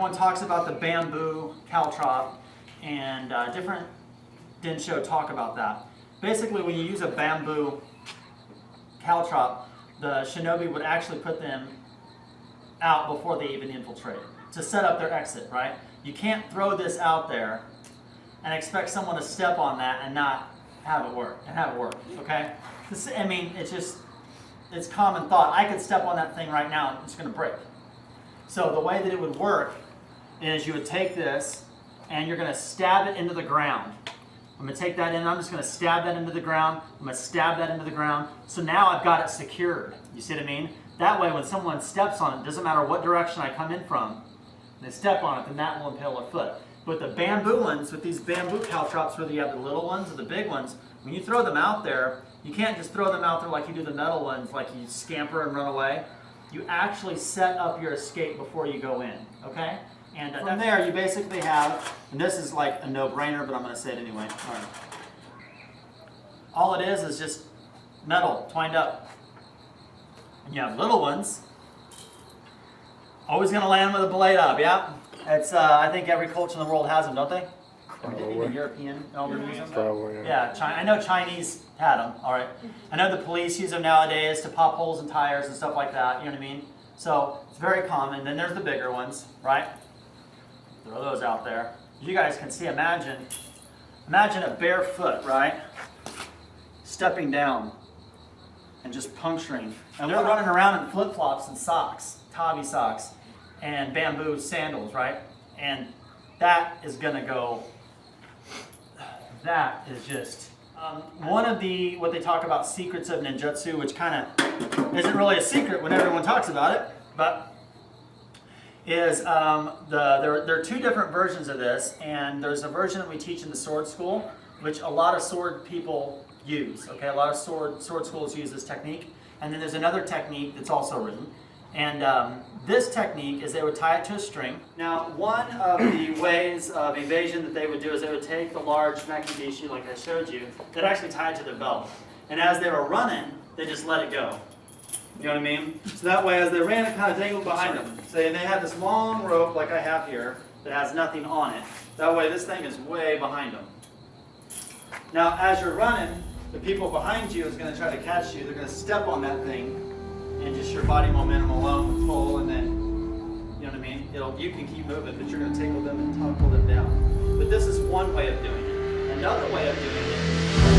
everyone talks about the bamboo caltrop, and different Densho talk about that. Basically, when you use a bamboo caltrop, the shinobi would actually put them out before they even infiltrate to set up their exit, right? You can't throw this out there and expect someone to step on that and not have it work, okay? I mean, it's common thought. I could step on that thing right now and it's going to break. So the way that it would work is you would take this and you're going to stab it into the ground. I'm going to take that in, I'm just going to stab that into the ground, I'm going to stab that into the ground. So now I've got it secured. You see what I mean? That way when someone steps on it, doesn't matter what direction I come in from, and they step on it, then that will impale their foot. But the bamboo ones, with these bamboo caltrops, whether you have the little ones or the big ones, when you throw them out there, you can't just throw them out there like you do the metal ones, like you scamper and run away. You actually set up your escape before you go in, okay? And from there, you basically have, and this is like a no-brainer, but I'm going to say it anyway. All right. All it is just metal twined up. And you have little ones, always going to land with a blade up, yeah? It's, I think every culture in the world has them, don't they? Even European elders use them? Probably, yeah. I know Chinese had them, all right. I know the police use them nowadays to pop holes in tires and stuff like that, you know what I mean? So it's very common. Then there's the bigger ones, right? Throw those out there. You guys can see, imagine a bare foot, right? Stepping down and just puncturing. And they're running around in flip-flops and socks, tabi socks, and bamboo sandals, right? And that is going to go, that is just, one of the, what they talk about, secrets of ninjutsu, which kind of isn't really a secret when everyone talks about it, but is there are two different versions of this, and there's a version that we teach in the sword school, which a lot of sword people use, okay? A lot of sword schools use this technique, and then there's another technique that's also written, and this technique is they would tie it to a string. Now, one of the ways of evasion that they would do is they would take the large Makibishi, like I showed you, that actually tied to the belt, and as they were running, they just let it go. You know what I mean? So that way, as they ran, it kind of dangled behind them. So they had this long rope, like I have here, that has nothing on it. That way, this thing is way behind them. Now, as you're running, the people behind you is going to try to catch you. They're going to step on that thing, and just your body momentum alone will pull, and then, you know what I mean? You can keep moving, but you're going to tickle them and topple them down. But this is one way of doing it. Another way of doing it